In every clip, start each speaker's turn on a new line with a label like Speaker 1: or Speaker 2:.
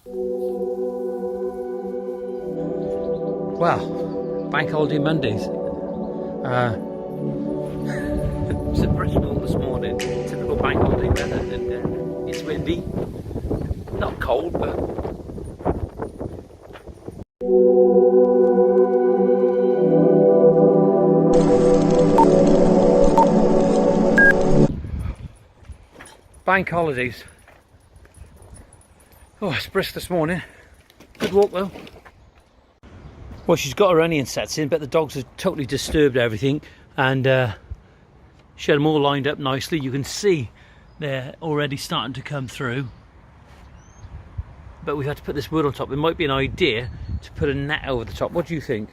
Speaker 1: Well, Bank Holiday Mondays. It's a Bristol this morning, typical Bank Holiday weather, and it's windy, not cold, but bank holidays. Oh, it's brisk this morning. Good walk though. Well, she's got her onion sets in, but the dogs have totally disturbed everything, and she had them all lined up nicely. You can see they're already starting to come through, but we've had to put this wood on top. It might be an idea to put a net over the top. What do you think?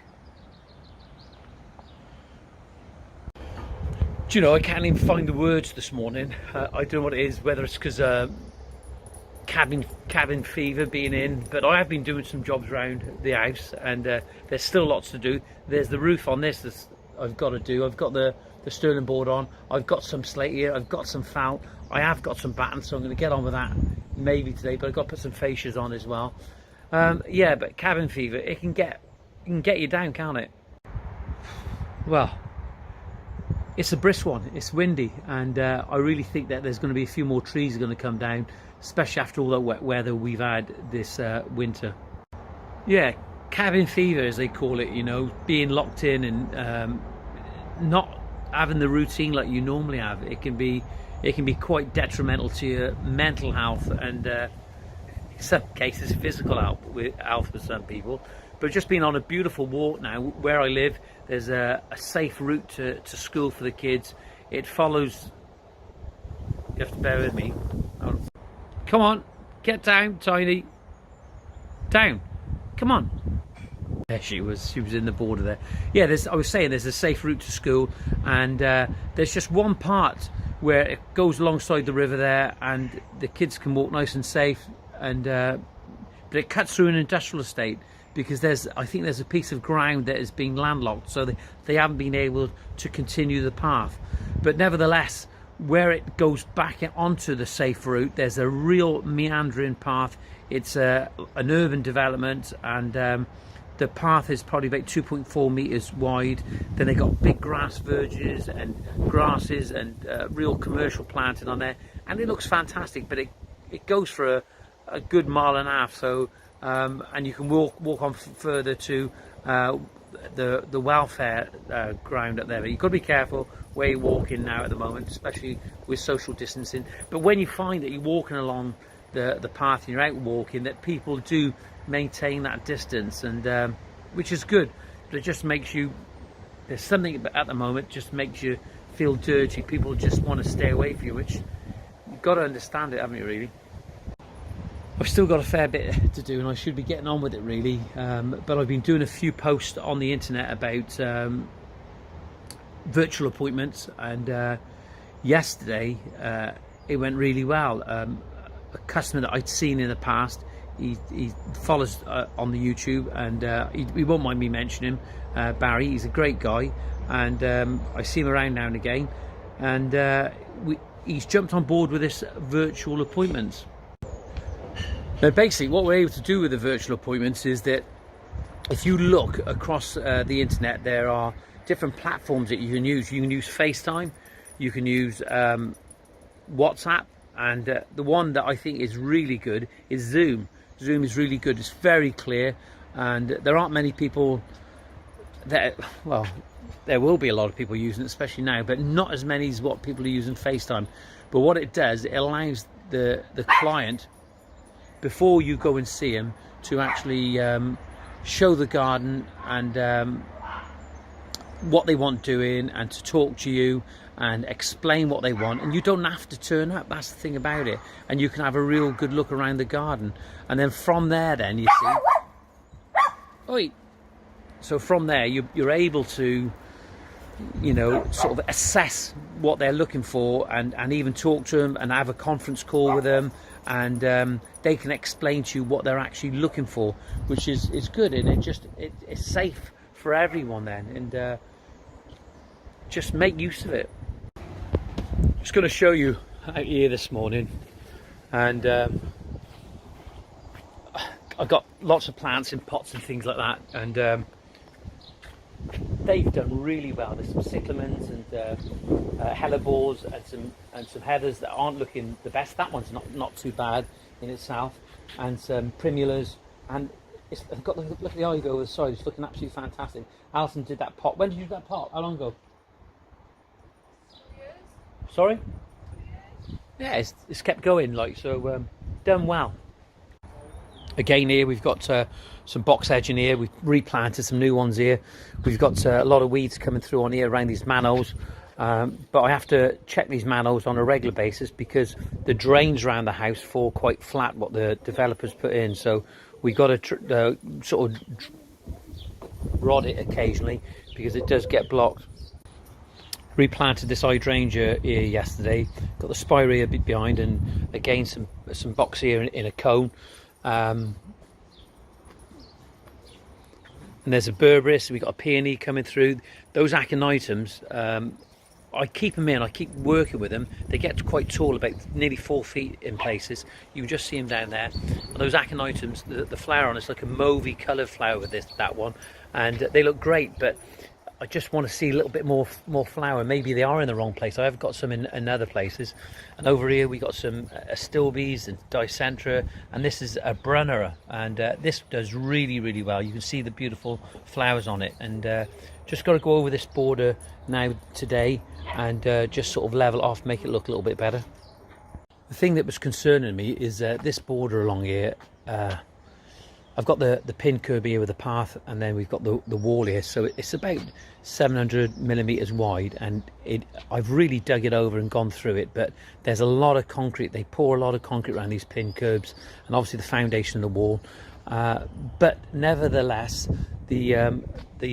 Speaker 1: Do you know, I can't even find the words this morning. I don't know what it is, whether it's because cabin fever being in, but I have been doing some jobs around the house, and there's still lots to do. There's the roof on this that I've got to do. I've got the sterling board on. I've got some slate here. I've got some felt. I have got some batten, so I'm going to get on with that maybe today. But I've got to put some fascias on as well. Yeah, but cabin fever, it can get you down, can't it? Well, it's a brisk one. It's windy, and I really think that there's going to be a few more trees going to come down, especially after all that wet weather we've had this winter. Yeah, cabin fever as they call it, you know, being locked in and not having the routine like you normally have. It can be quite detrimental to your mental health, and in some cases physical health with some people. But just being on a beautiful walk now, where I live, there's a safe route to school for the kids. It follows, you have to bear with me. Come on, get down, Tiny. Down. Come on. There she was in the border there. Yeah, I was saying there's a safe route to school, and there's just one part where it goes alongside the river there, and the kids can walk nice and safe, and but it cuts through an industrial estate, because I think there's a piece of ground that is being landlocked, so they haven't been able to continue the path. But nevertheless, where it goes back onto the safe route, there's a real meandering path. It's an urban development, and the path is probably about 2.4 meters wide. Then they got big grass verges and grasses and real commercial planting on there, and it looks fantastic. But it goes for a good mile and a half. So and you can walk on further to the welfare ground up there. But you've got to be careful where you're walking now at the moment, especially with social distancing. But when you find that you're walking along the path and you're out walking, that people do maintain that distance, and which is good. But it just makes you, there's something at the moment just makes you feel dirty. People just want to stay away from you, which you've got to understand it, haven't you, really? I've still got a fair bit to do, and I should be getting on with it, really. But I've been doing a few posts on the internet about virtual appointments, and yesterday it went really well. A customer that I'd seen in the past, he follows on the YouTube, and he won't mind me mentioning him. Barry, he's a great guy, and I see him around now and again, and he's jumped on board with this virtual appointments. Now, basically, what we're able to do with the virtual appointments is that if you look across the internet, there are different platforms that you can use. You can use FaceTime, you can use WhatsApp, and the one that I think is really good is Zoom. Zoom is really good. It's very clear, and there aren't many people that, well, there will be a lot of people using it, especially now, but not as many as what people are using FaceTime. But what it does, it allows the client, before you go and see him, to actually show the garden and what they want doing, and to talk to you and explain what they want, and you don't have to turn up. That's the thing about it, and you can have a real good look around the garden, and then from there, then you see, oi, so from there you're able to, you know, sort of assess what they're looking for, and even talk to them and have a conference call with them, and they can explain to you what they're actually looking for, which is good, and it's safe for everyone then, and just make use of it. Just going to show you out here this morning, and I've got lots of plants in pots and things like that, and they've done really well. There's some cyclamens and hellebores and some heathers that aren't looking the best. That one's not too bad in itself, and some primulas, and it's got look at the ivy over the side. It's looking absolutely fantastic. Alison did that pot. When did you do that pot? How long ago?
Speaker 2: 2 years.
Speaker 1: Sorry?
Speaker 2: 2 years.
Speaker 1: Yeah, it's kept going, like, so done well. Again, here we've got some box edging here. We've replanted some new ones here. We've got a lot of weeds coming through on here around these manholes, but I have to check these manholes on a regular basis because the drains around the house fall quite flat, what the developers put in, so we got to sort of rod it occasionally because it does get blocked. Replanted this hydrangea here yesterday, got the spirea a bit behind, and again some box here in a cone. And there's a berberis, we've got a peony coming through. Those aconiitums, I keep them in, I keep working with them. They get quite tall, about nearly 4 feet in places. You can just see them down there. And those aconiitums, the flower on it's like a mauvey coloured flower with that one, and they look great, but I just want to see a little bit more flower. Maybe they are in the wrong place. I have got some in other places. And over here we got some astilbes and dicentra, and this is a brunnera, and this does really well. You can see the beautiful flowers on it, and just got to go over this border now today and just sort of level off, make it look a little bit better. The thing that was concerning me is this border along here. I've got the pin curb here with the path, and then we've got the wall here, so it's about 700 millimeters wide, and I've really dug it over and gone through it, but there's a lot of concrete. They pour a lot of concrete around these pin curbs, and obviously the foundation of the wall, but nevertheless the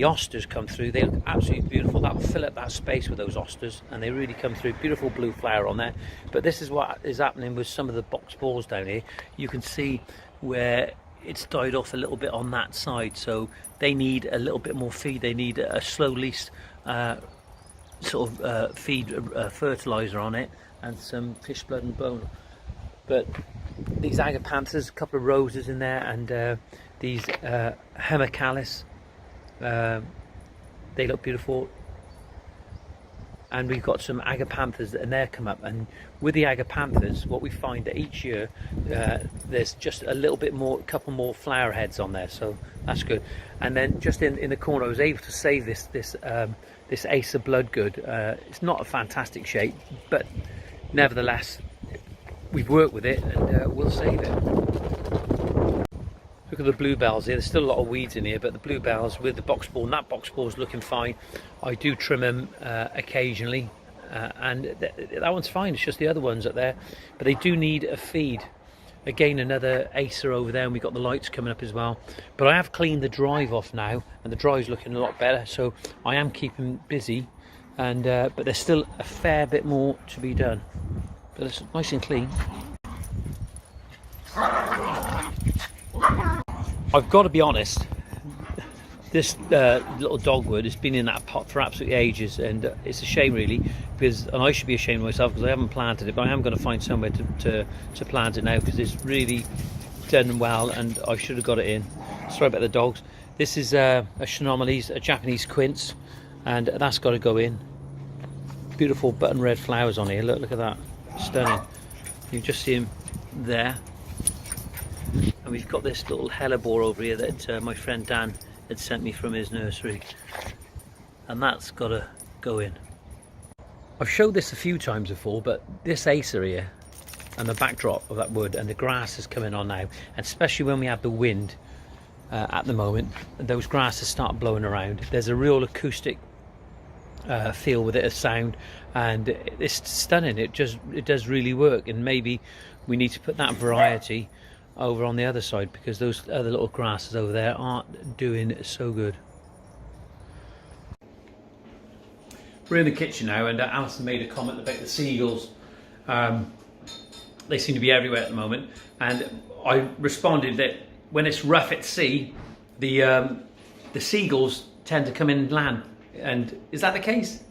Speaker 1: asters come through. They look absolutely beautiful. That will fill up that space with those asters, and they really come through. Beautiful blue flower on there. But this is what is happening with some of the box balls down here. You can see where it's died off a little bit on that side, so they need a little bit more feed. They need a slow lease feed fertilizer on it, and some fish blood and bone. But these agapanthus, a couple of roses in there, and these hemicalis, they look beautiful. And we've got some agapanthus and they're come up, and with the agapanthus what we find that each year there's just a little bit more, a couple more flower heads on there, so that's good. And then just in the corner I was able to save this Ace of Bloodgood. It's not a fantastic shape, but nevertheless we've worked with it, and we'll save it. Look at the bluebells here. There's still a lot of weeds in here, but the bluebells with the box ball, and that box ball is looking fine. I do trim them occasionally, and that one's fine. It's just the other ones up there, but they do need a feed. Again, another acer over there, and we've got the lights coming up as well. But I have cleaned the drive off now, and the drive's looking a lot better, so I am keeping busy. And but there's still a fair bit more to be done, but it's nice and clean. I've got to be honest, this little dogwood has been in that pot for absolutely ages, and it's a shame really, because, and I should be ashamed of myself because I haven't planted it, but I am going to find somewhere to plant it now, because it's really done well and I should have got it in. Sorry about the dogs. This is a Chenomeles, a Japanese quince, and that's got to go in. Beautiful button red flowers on here. Look at that, stunning. You just see them there. And we've got this little hellebore over here that my friend Dan had sent me from his nursery, and that's got to go in. I've showed this a few times before, but this acer here and the backdrop of that wood and the grass is coming on now, and especially when we have the wind at the moment, those grasses start blowing around. There's a real acoustic feel with it, a sound, and it's stunning. It does really work, and maybe we need to put that variety over on the other side, because those other little grasses over there aren't doing so good. We're in the kitchen now, and Alison made a comment about the seagulls. They seem to be everywhere at the moment, and I responded that when it's rough at sea, the seagulls tend to come in and land. And is that the case?